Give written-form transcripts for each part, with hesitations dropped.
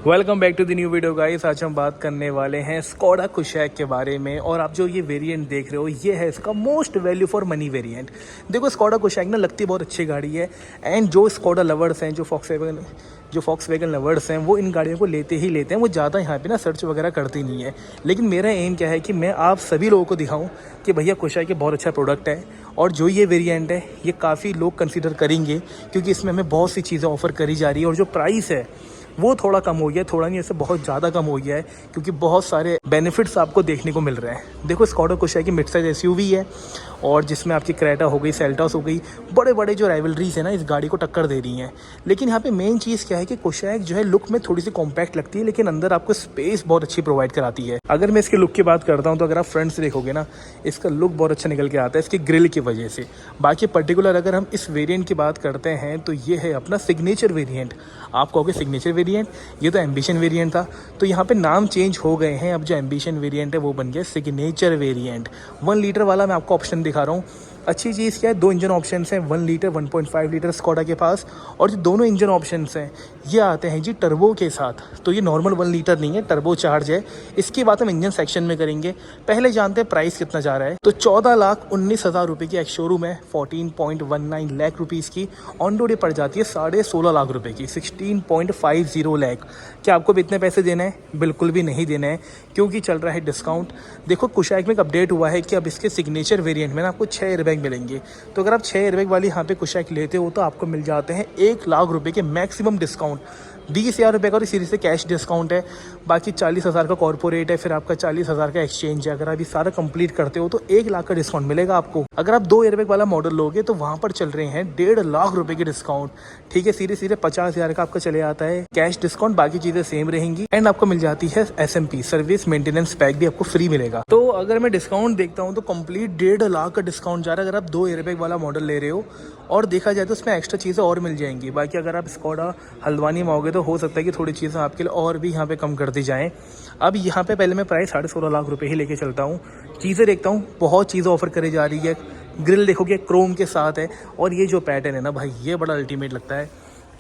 Welcome back to the new video guys. आज हम बात करने वाले हैं स्कोडा कुशैक के बारे में। और आप जो ये वेरिएंट देख रहे हो ये है इसका most value for money variant. देखो स्कोडा कुशैक ना लगती बहुत अच्छी गाड़ी है एंड जो स्कोडा लवर्स हैं, जो फॉक्सवैगन लवर्स हैं वो इन गाड़ियों को लेते ही लेते हैं। वो ज़्यादा यहाँ पे ना सर्च वगैरह करती नहीं है। लेकिन मेरा एम क्या है कि मैं आप सभी लोगों को दिखाऊं कि भैया कुशैक बहुत अच्छा प्रोडक्ट है और जो ये वेरिएंट है ये काफ़ी लोग कंसिडर करेंगे क्योंकि इसमें हमें बहुत सी चीज़ें ऑफर करी जा रही है और जो प्राइस है वो थोड़ा कम हो गया है, थोड़ा नहीं ऐसे बहुत ज़्यादा कम हो गया है क्योंकि बहुत सारे बेनिफिट्स आपको देखने को मिल रहे हैं। देखो स्कोडा कुशैक की मिड साइज एसयूवी है और जिसमें आपकी क्रेटा हो गई, सेल्टॉस हो गई, बड़े बड़े जो राइवलरीज है ना इस गाड़ी को टक्कर दे रही हैं। लेकिन यहाँ पे मेन चीज़ क्या है कि कुशैक जो है लुक में थोड़ी सी कॉम्पैक्ट लगती है लेकिन अंदर आपको स्पेस बहुत अच्छी प्रोवाइड कराती है। अगर मैं इसके लुक की बात करता हूँ तो अगर आप फ्रंट से देखोगे ना इसका लुक बहुत अच्छा निकल के आता है इसकी ग्रिल की वजह से। बाकी पर्टिकुलर अगर हम इस वेरिएंट की बात करते हैं तो ये है अपना सिग्नेचर वेरिएंट। आप कहोगे सिग्नेचर वेरिएंट, ये तो एम्बिशन वेरिएंट था, तो यहाँ पे नाम चेंज हो गए हैं। अब जो एम्बिशन वेरिएंट है वो बन गया सिग्नेचर वेरिएंट। 1 लीटर वाला मैं आपको ऑप्शन दिखा रहा हूँ। अच्छी चीज़ क्या है, 2 इंजन ऑप्शंस हैं, 1 लीटर 1.5 लीटर स्कोडा के पास। और जो दोनों इंजन ऑप्शंस हैं ये आते हैं जी टर्बो के साथ। तो ये नॉर्मल 1 लीटर नहीं है, टर्बो चार्ज है। इसकी बात हम इंजन सेक्शन में करेंगे। पहले जानते हैं प्राइस कितना जा रहा है। तो 14,19,000 रुपये की एक्स शोरूम है, 14.19 लाख रुपीज़ की ऑन रोड पड़ जाती है 16.5 लाख रुपये की, 16.50 लाख। क्या आपको भी इतने पैसे देना है? बिल्कुल भी नहीं देना है क्योंकि चल रहा है डिस्काउंट। देखो कुशैक में एक अपडेट हुआ है कि अब इसके सिग्नेचर वेरिएंट में ना आपको 6 एयरबैग मिलेंगे। तो अगर आप 6 एयरबैग वाली यहाँ पे कुशैक लेते हो तो आपको मिल जाते हैं 1 लाख रुपए के मैक्सिमम डिस्काउंट। 20,000 रुपये का और सीरीज से कैश डिस्काउंट है, बाकी 40,000 का कॉर्पोरेट है, फिर आपका 40,000 का एक्सचेंज है। अगर आप ये सारा कंप्लीट करते हो तो 1 लाख का डिस्काउंट मिलेगा आपको। अगर आप 2 एयरबैग वाला मॉडल लोगे तो वहाँ पर चल रहे हैं 1.5 लाख रुपए के डिस्काउंट। ठीक है, सीधे 50,000 का आपका चले आता है कैश डिस्काउंट, बाकी चीज़ें सेम रहेंगी एंड आपको मिल जाती है SMP सर्विस मेंटेनेंस पैक भी आपको फ्री मिलेगा। तो अगर मैं डिस्काउंट देखता हूँ तो कंप्लीट 1.5 लाख का डिस्काउंट जा रहा है अगर आप 2 एयरबैग वाला मॉडल ले रहे हो। और देखा जाए तो उसमें एक्स्ट्रा चीज़ें और मिल जाएंगी। बाकी अगर आप स्कोडा हल्द्वानी में आओगे तो हो सकता है कि थोड़ी चीज़ें आपके लिए और भी यहाँ पे कम कर दी जाएँ। अब यहाँ पे पहले मैं प्राइस 16.5 लाख रुपए ही लेके चलता हूँ। चीज़ें देखता हूँ, बहुत चीज़ें ऑफर करी जा रही है। ग्रिल देखोगे क्रोम के साथ है और ये जो पैटर्न है ना भाई ये बड़ा अल्टीमेट लगता है।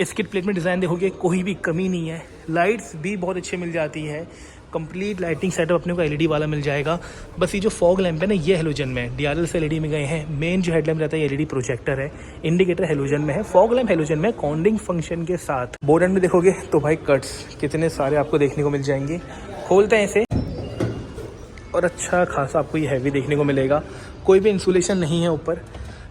स्किड प्लेट में डिज़ाइन देखोगे कोई भी कमी नहीं है। लाइट्स भी बहुत अच्छी मिल जाती है, कंप्लीट लाइटिंग सेटअप अपने को LED वाला मिल जाएगा। बस ये जो फॉग लैंप है ना ये हेलोजन में है, DRL से LED में गए हैं। मेन जो हेडलैम्प रहता है LED प्रोजेक्टर है, इंडिकेटर हेलोजन में है, फॉग लैंप हेलोजन में, कॉर्डिंग फंक्शन के साथ। बोर्ड एंड में देखोगे तो भाई कट्स कितने सारे आपको देखने को मिल जाएंगे। खोलते हैं इसे और अच्छा खासा आपको ये हैवी देखने को मिलेगा। कोई भी इंसुलेशन नहीं है ऊपर,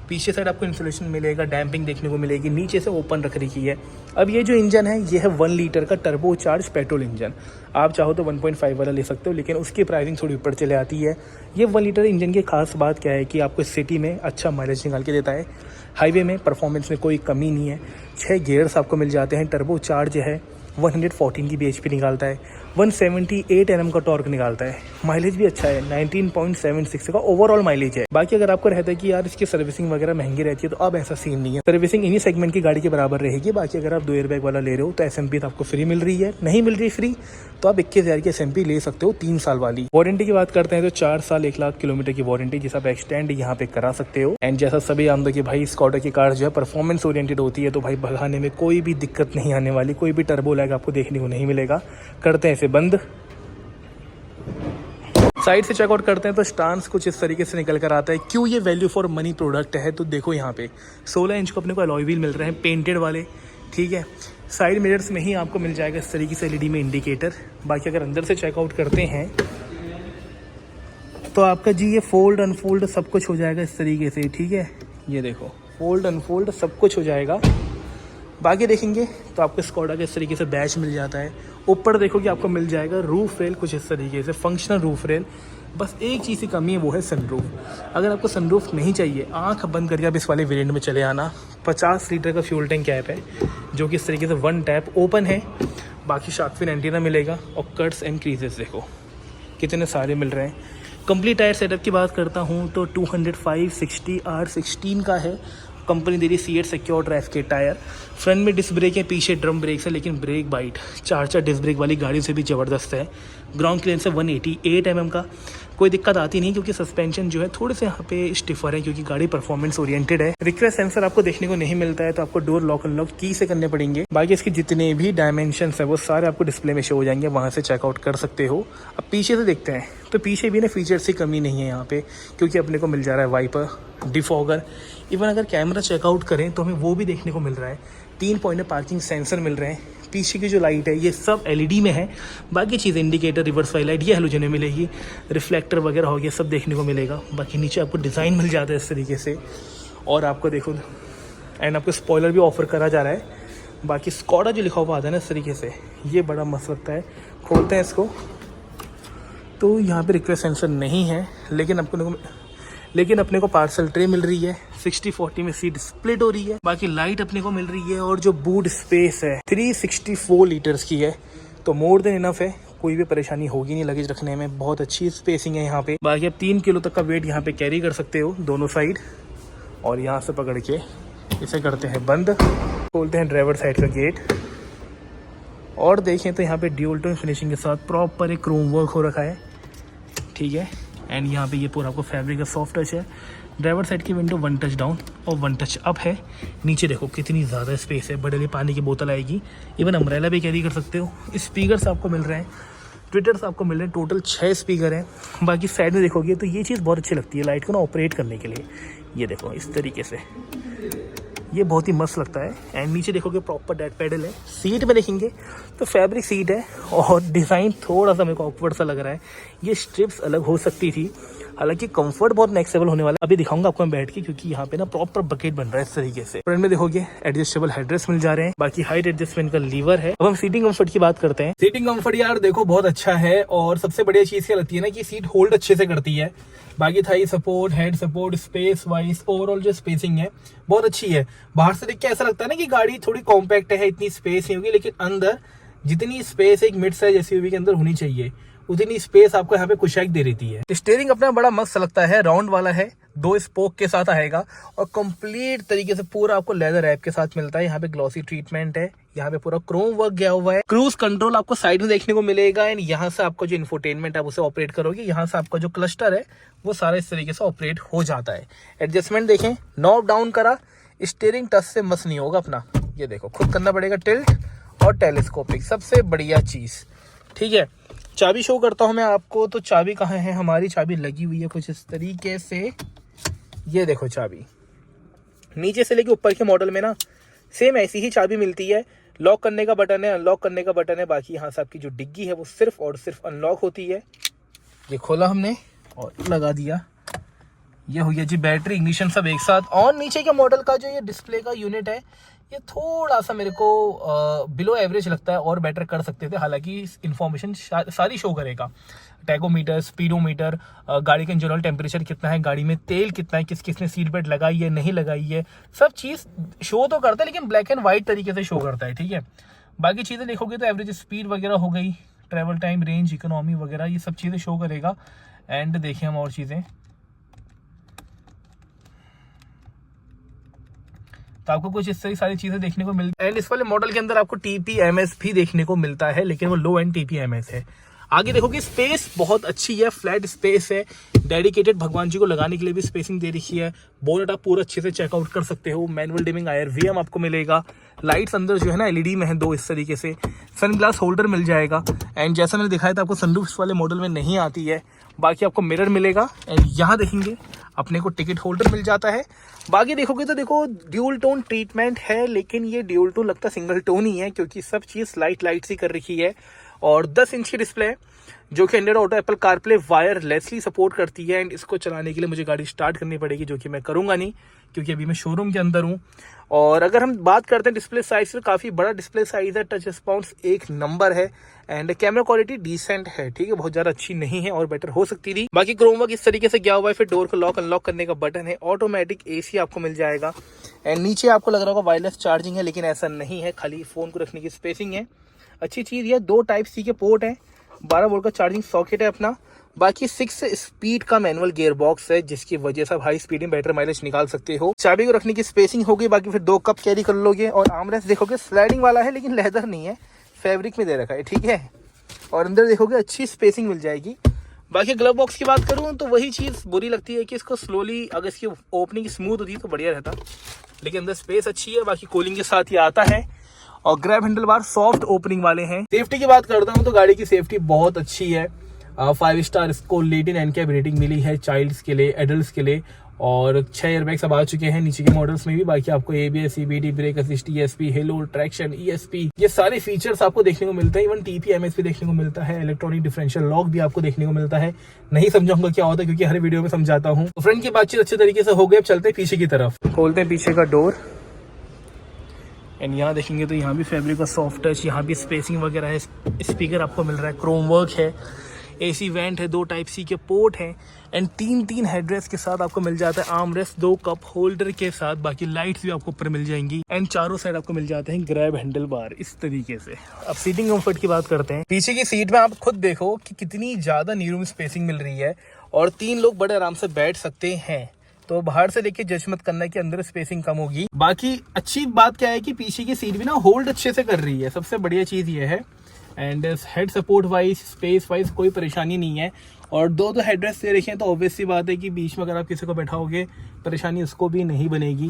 पीछे साइड आपको इंसुलेशन मिलेगा, डैम्पिंग देखने को मिलेगी, नीचे से ओपन रख रखी है। अब ये जो इंजन है ये है 1 लीटर का टर्बो चार्ज पेट्रोल इंजन। आप चाहो तो 1.5 वाला ले सकते हो लेकिन उसकी प्राइसिंग थोड़ी ऊपर चले आती है। ये 1 लीटर इंजन की खास बात क्या है कि आपको सिटी में अच्छा माइलेज निकाल के देता है, हाईवे में परफॉर्मेंस में कोई कमी नहीं है। 6 गियर्स आपको मिल जाते हैं, टर्बो चार्ज है, 114 की bhp निकालता है, 178 Nm का टॉर्क निकालता है। माइलेज भी अच्छा है, 19.76 का ओवरऑल माइलेज है। बाकी अगर आपको रहता है कि यार इसकी सर्विसिंग वगैरह महंगी रहती है तो अब ऐसा सीन नहीं है, सर्विसिंग इन्हीं सेगमेंट की गाड़ी के बराबर रहेगी। बाकी अगर आप 2 एयरबैग वाला ले रहे हो तो SMP तो आपको फ्री मिल रही है, नहीं मिल रही फ्री तो आप 21,000 की SMP ले सकते हो 3 साल वाली। वारंटी की बात करते हैं तो 4 साल 1 लाख किलोमीटर की वारंटी जिसे आप एक्सटेंड यहाँ पे करा सकते हो। एंड जैसा सभी जानते कि भाई स्कोडा की कार जो है परफॉर्मेंस ओरिएंटेड होती है तो भाई भगाने में कोई भी दिक्कत नहीं आने वाली, कोई भी टर्बो लैग आपको देखने को नहीं मिलेगा। करते हैं इसे बंद, साइड से चेकआउट करते हैं तो स्टांस कुछ इस तरीके से निकल कर आता है। क्यों ये वैल्यू फॉर मनी प्रोडक्ट है तो देखो यहाँ पे 16 इंच को अपने को अलॉय व्हील मिल रहे हैं पेंटेड वाले। ठीक है, साइड मिरर्स में ही आपको मिल जाएगा इस तरीके से LED में इंडिकेटर। बाकी अगर अंदर से चेकआउट करते हैं तो आपका जी ये फोल्ड अनफोल्ड सब कुछ हो जाएगा इस तरीके से। ठीक है, ये देखो फोल्ड अनफोल्ड सब कुछ हो जाएगा। बाकी देखेंगे तो आपको स्कोडा के इस तरीके से बैच मिल जाता है। ऊपर देखोगे आपको मिल जाएगा रूफ रेल कुछ इस तरीके से, फंक्शनल रूफ रेल। बस एक चीज़ की कमी है वो है सनरूफ। अगर आपको सनरूफ नहीं चाहिए आंख बंद करके आप इस वाले वेरिएंट में चले आना। 50 लीटर का फ्यूल टैंक कैप है जो कि इस तरीके से 1 टैप ओपन है। बाकी शार्क फिन एंटीना मिलेगा और कट्स एंड क्रीजेस देखो कितने सारे मिल रहे हैं। कंप्लीट टायर सेटअप की बात करता हूँ तो 205/60 R16 का है। कंपनी दे रही सीएट सिक्योर ड्राइव के टायर। फ्रंट में डिस्क ब्रेक है, पीछे ड्रम ब्रेक्स है लेकिन ब्रेक बाइट 4 डिस्क ब्रेक वाली गाड़ी से भी ज़बरदस्त है। ग्राउंड क्लियरेंस है 188 mm का। कोई दिक्कत आती नहीं, क्योंकि सस्पेंशन जो है थोड़े से यहाँ पे स्टिफर है, क्योंकि गाड़ी परफॉर्मेंस ओरिएंटेड है। रिक्वेस्ट सेंसर आपको देखने को नहीं मिलता है, तो आपको डोर लॉक अनलॉक की से करने पड़ेंगे। बाकी इसके जितने भी डायमेंशन है वो सारे आपको डिस्प्ले में शो हो जाएंगे, वहाँ से चेकआउट कर सकते हो। अब पीछे से देखते हैं, तो पीछे भी ना फीचर्स की कमी नहीं है यहाँ पे, क्योंकि अपने को मिल जा रहा है वाइपर, डिफॉगर। इवन अगर कैमरा चेकआउट करें तो हमें वो भी देखने को मिल रहा है। 3 पॉइंट पार्किंग सेंसर मिल रहे हैं। पीछे की जो लाइट है ये सब एलईडी में है। बाकी चीज़ें इंडिकेटर, रिवर्स वाली लाइट, ये हेलोजन में मिलेगी। रिफ्लेक्टर वगैरह हो गया, सब देखने को मिलेगा। बाकी नीचे आपको डिज़ाइन मिल जाता है इस तरीके से, और आपको देखो एंड आपको स्पॉइलर भी ऑफर करा जा रहा है। बाकी स्कॉडा जो लिखा हुआ आता है ना इस तरीके से, ये बड़ा मस्त लगता है। खोलते हैं इसको, तो यहाँ पे रिक्वेस्ट सेंसर नहीं है, लेकिन अपने को पार्सल ट्रे मिल रही है। 60-40 में सीट स्प्लिट हो रही है। बाकी लाइट अपने को मिल रही है, और जो बूट स्पेस है 364 लीटर्स की है, तो मोर देन इनफ है। कोई भी परेशानी होगी नहीं लगेज रखने में, बहुत अच्छी स्पेसिंग है यहाँ पे। बाकी आप 3 किलो तक का वेट यहाँ पे कैरी कर सकते हो दोनों साइड, और यहाँ से पकड़ के इसे करते हैं बंद। खोलते हैं ड्राइवर साइड का गेट, और देखें तो यहाँ पे ड्यूल टोन फिनिशिंग के साथ प्रॉपर एक क्रोम वर्क हो रखा है, ठीक है। एंड यहाँ पे ये पूरा आपको फैब्रिक का सॉफ्ट टच है। ड्राइवर साइड की विंडो 1 टच डाउन और 1 टच अप है। नीचे देखो कितनी ज़्यादा स्पेस है, बड़े लिए पानी की बोतल आएगी, इवन अम्ब्रेला भी कैरी कर सकते हो। स्पीकर्स आपको मिल रहे हैं, ट्विटर्स आपको मिल रहे हैं, टोटल 6 स्पीकर हैं। बाकी साइड में देखोगे तो ये चीज़ बहुत अच्छी लगती है लाइट को ना ऑपरेट करने के लिए। ये देखो इस तरीके से, ये बहुत ही मस्त लगता है। एंड नीचे देखोगे प्रॉपर डेड पैडल है। सीट में देखेंगे तो फैब्रिक सीट है, और डिज़ाइन थोड़ा सा मेरे को ऑकवर्ड सा लग रहा है। ये स्ट्रिप्स अलग हो सकती थी, हालांकि कंफर्ट बहुत नेक्स्ट लेवल होने वाला है। अभी दिखाऊंगा आपको मैं बैठ के, क्योंकि यहाँ पे ना प्रॉपर बकेट बन रहा है इस तरीके से। फ्रंट में देखोगे एडजस्टेबल हेडरेस्ट मिल जा रहे हैं। बाकी हाइट एडजस्टमेंट का लीवर है। अब हम सीटिंग कंफर्ट की बात करते हैं। सीटिंग कंफर्ट यार देखो बहुत अच्छा है, और सबसे बढ़िया चीज क्या लगती है ना कि सीट होल्ड अच्छे से करती है। बाकी Thai support, head support, space wise overall जो स्पेसिंग है बहुत अच्छी है। बाहर से देख के ऐसा लगता है ना कि गाड़ी थोड़ी कॉम्पैक्ट है, इतनी स्पेस नहीं होगी, लेकिन अंदर जितनी स्पेस एक मिड साइज एसयूवी के अंदर होनी चाहिए उतनी स्पेस आपको यहाँ पे कुशैक दे रहती है। स्टीयरिंग अपना बड़ा मस्त लगता है, राउंड वाला है, 2 स्पोक के साथ आएगा, और कंप्लीट तरीके से पूरा आपको लेदर रैप के साथ मिलता है। यहाँ पे ग्लॉसी ट्रीटमेंट है, यहाँ पे पूरा क्रोम वर्क गया हुआ है। क्रूज कंट्रोल आपको साइड में देखने को मिलेगा, एंड यहाँ से आपको जो इंफोटेनमेंट आप उसे ऑपरेट करोगे, यहाँ से आपका जो क्लस्टर है वो सारा इस तरीके से ऑपरेट हो जाता है। एडजस्टमेंट देखें, नॉब डाउन करा, स्टीयरिंग टच से मस नहीं होगा अपना। ये देखो खुद करना पड़ेगा टिल्ट, और टेलीस्कोपिक सबसे बढ़िया चीज, ठीक है। चाबी शो करता हूं मैं आपको, तो चाबी कहाँ है, हमारी चाबी लगी हुई है कुछ इस तरीके से। ये देखो चाबी नीचे से लेके ऊपर के मॉडल में ना सेम ऐसी ही चाबी मिलती है। लॉक करने का बटन है, अनलॉक करने का बटन है। बाकी यहाँ से आपकी जो डिग्गी है वो सिर्फ और सिर्फ अनलॉक होती है। ये खोला हमने और लगा दिया। ये हो गया जी बैटरी, इग्निशन सब एक साथ ऑन। नीचे के मॉडल का जो ये डिस्प्ले का यूनिट है ये थोड़ा सा मेरे को बिलो एवरेज लगता है, और बेटर कर सकते थे। हालांकि इन्फॉर्मेशन सारी शो करेगा, टैकोमीटर, स्पीडोमीटर, गाड़ी का जनरल टेम्परेचर कितना है, गाड़ी में तेल कितना है, किसने सीट बेल्ट लगाई है नहीं लगाई है, सब चीज़ शो तो करता है, लेकिन ब्लैक एंड वाइट तरीके से शो करता है, ठीक है। बाकी चीज़ें देखोगे तो एवरेज स्पीड वगैरह हो गई, ट्रैवल टाइम, रेंज, इकोनॉमी वगैरह ये सब चीज़ें शो करेगा। एंड देखें हम और चीज़ें, तो आपको कुछ इस तरह सारी चीजें देखने को मिलती है। एंड इस वाले मॉडल के अंदर आपको TPMS भी देखने को मिलता है, लेकिन वो लो एंड TPMS है। आगे देखोगे स्पेस बहुत अच्छी है, फ्लैट स्पेस है, डेडिकेटेड भगवान जी को लगाने के लिए भी स्पेसिंग दे रखी है। बोनट आप पूरा अच्छे से चेकआउट कर सकते हो। मैनुअल डिमिंग IRVM आपको मिलेगा। लाइट्स अंदर जो है ना LED में है 2 इस तरीके से। सन ग्लास होल्डर मिल जाएगा। एंड जैसा मैंने दिखाया था आपको सनरूफ इस वाले मॉडल में नहीं आती है। बाकी आपको मिरर मिलेगा, एंड यहाँ देखेंगे अपने को टिकट होल्डर मिल जाता है। बाकी देखोगे तो देखो ड्यूल टोन ट्रीटमेंट है, लेकिन ये ड्यूल टोन लगता सिंगल टोन ही है, क्योंकि सब चीज़ लाइट सी कर रखी है। और 10 इंच की डिस्प्ले है, जो कि Android auto Apple CarPlay wirelessly support करती है। एंड इसको चलाने के लिए मुझे गाड़ी स्टार्ट करनी पड़ेगी, जो कि मैं करूँगा नहीं, क्योंकि अभी मैं शोरूम के अंदर हूँ। और अगर हम बात करते हैं डिस्प्ले साइज, तो काफ़ी बड़ा डिस्प्ले साइज है, टच रिस्पॉन्स एक नंबर है, एंड कैमरा क्वालिटी डिसेंट है, ठीक है, बहुत ज़्यादा अच्छी नहीं है और बेटर हो सकती थी। बाकी क्रोम वर्क इस तरीके से गया हुआ है। फिर डोर को लॉक अनलॉक करने का बटन है, ऑटोमेटिक AC आपको मिल जाएगा। एंड नीचे आपको लग रहा होगा वायरलेस चार्जिंग है, लेकिन ऐसा नहीं है, खाली फ़ोन को रखने की स्पेसिंग है। अच्छी चीज़ है, 2 Type-C के पोर्ट हैं, 12 वोल्ट का चार्जिंग सॉकेट है अपना। बाकी 6 स्पीड का मैनुअल गियर बॉक्स है, जिसकी वजह से आप हाई स्पीड में बेटर माइलेज निकाल सकते हो। चाबी को रखने की स्पेसिंग होगी। बाकी फिर 2 कप कैरी कर लोगे। और आर्मरेस्ट देखोगे स्लाइडिंग वाला है, लेकिन लेदर नहीं है, फैब्रिक में दे रखा है, ठीक है। और अंदर देखोगे अच्छी स्पेसिंग मिल जाएगी। बाकी ग्लव बॉक्स की बात करूँ तो वही चीज़ बुरी लगती है कि इसको स्लोली अगर इसकी ओपनिंग स्मूथ होती तो बढ़िया रहता, लेकिन अंदर स्पेस अच्छी है। बाकी कूलिंग के साथ ये आता है और grab handle bar soft opening वाले हैं। सेफ्टी की बात करता हूँ तो गाड़ी की सेफ्टी बहुत अच्छी है। 5 स्टार इसको लेटिन एनकैप रेटिंग मिली है चाइल्ड्स के लिए, एडल्ट्स के लिए, और 6 एयरबैग्स अब आ चुके हैं नीचे के मॉडल्स में भी। बाकी आपको ABS, CBD, brake assist, ESP, hello, traction, ESP, ये सारे फीचर्स आपको देखने को मिलते हैं। इवन TPMS भी देखने को मिलता है, इलेक्ट्रॉनिक डिफरेंशियल लॉक भी आपको देखने को मिलता है। नहीं समझाऊंगा क्या होता है क्योंकि हर वीडियो में समझाता हूँ। तो फ्रंट की बातचीत अच्छे तरीके से हो गई, अब चलते हैं पीछे की तरफ। खोलते हैं पीछे का डोर एंड यहाँ देखेंगे तो यहाँ भी फैब्रिक का सॉफ्ट टच, यहाँ भी स्पेसिंग वगैरह है, स्पीकर आपको मिल रहा है, क्रोम वर्क है, AC वेंट है, 2 Type-C के पोर्ट हैं एंड 3 हेडरेस्ट के साथ आपको मिल जाता है आर्म रेस्ट, 2 कप होल्डर के साथ। बाकी लाइट्स भी आपको ऊपर मिल जाएंगी एंड चारों साइड आपको मिल जाते हैं ग्रैब हैंडल बार इस तरीके से। अब सीटिंग कंफर्ट की बात करते हैं। पीछे की सीट में आप खुद देखो कि कितनी ज्यादा नी रूम स्पेसिंग मिल रही है और 3 लोग बड़े आराम से बैठ सकते हैं। तो बाहर से लेके जज मत करना कि अंदर स्पेसिंग कम होगी। बाकी अच्छी बात क्या है कि पीछे की सीट भी ना होल्ड अच्छे से कर रही है, सबसे बढ़िया चीज ये है। And head support wise, space wise कोई परेशानी नहीं है। और 2 हेडरेस्ट दे रखे हैं तो ऑब्वियस सी बात है कि बीच में अगर आप किसी को बैठाओगे परेशानी उसको भी नहीं बनेगी।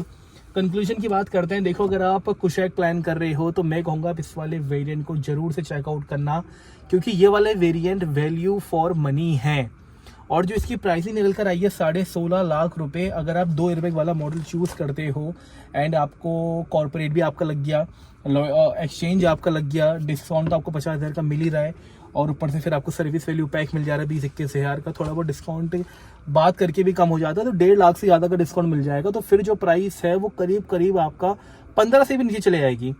कंक्लूजन की बात करते हैं। देखो, अगर आप कुशैक प्लान कर रहे हो तो मैं कहूँगा आप इस वाले वेरिएंट को जरूर से चेकआउट करना, क्योंकि ये वाले वेरिएंट वैल्यू फॉर मनी है। और जो इसकी प्राइसिंग निकल कर आई है 16.5 लाख रुपए, अगर आप 2 एयरबैग वाला मॉडल चूज करते हो एंड आपको कॉर्पोरेट भी आपका लग गया, एक्सचेंज आपका लग गया, डिस्काउंट तो आपको 50,000 का मिल ही रहा है और ऊपर से फिर आपको सर्विस वैल्यू पैक मिल जा रहा है 20-21 हज़ार का। थोड़ा बहुत डिस्काउंट बात करके भी कम हो जाता है तो 1.5 लाख से ज़्यादा का डिस्काउंट मिल जाएगा। तो फिर जो प्राइस है वो करीब करीब आपका 15 से भी नीचे चले जाएगी।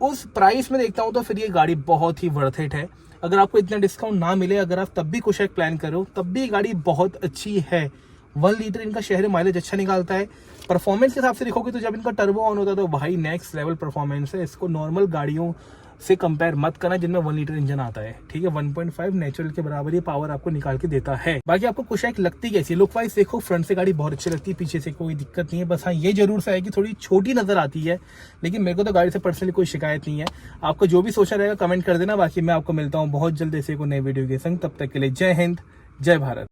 उस प्राइस में देखता हूँ तो फिर ये गाड़ी बहुत ही वर्थ इट है। अगर आपको इतना डिस्काउंट ना मिले, अगर आप तब भी कुशैक प्लान करो, तब भी गाड़ी बहुत अच्छी है। 1 लीटर इनका शहर माइलेज अच्छा निकालता है। परफॉर्मेंस के हिसाब से देखोगे तो जब इनका टर्बो ऑन होता है तो भाई नेक्स्ट लेवल परफॉर्मेंस है। इसको नॉर्मल गाड़ियों से कंपेयर मत करना जिनमें 1 लीटर इंजन आता है, ठीक है। 1.5 नेचुरल के बराबर ये पावर आपको निकाल के देता है। बाकी आपको कुशैक लगती कैसी है? लुक वाइज देखो, फ्रंट से गाड़ी बहुत अच्छी लगती है, पीछे से कोई दिक्कत नहीं है। बस हाँ, ये जरूर सा है कि थोड़ी छोटी नजर आती है, लेकिन मेरे को तो गाड़ी से पर्सनली कोई शिकायत नहीं है। आपको जो भी सोचा रहेगा कमेंट कर देना। बाकी मैं आपको मिलता हूँ बहुत जल्द ऐसे को नए वीडियो के संग। तब तक के लिए जय हिंद, जय भारत।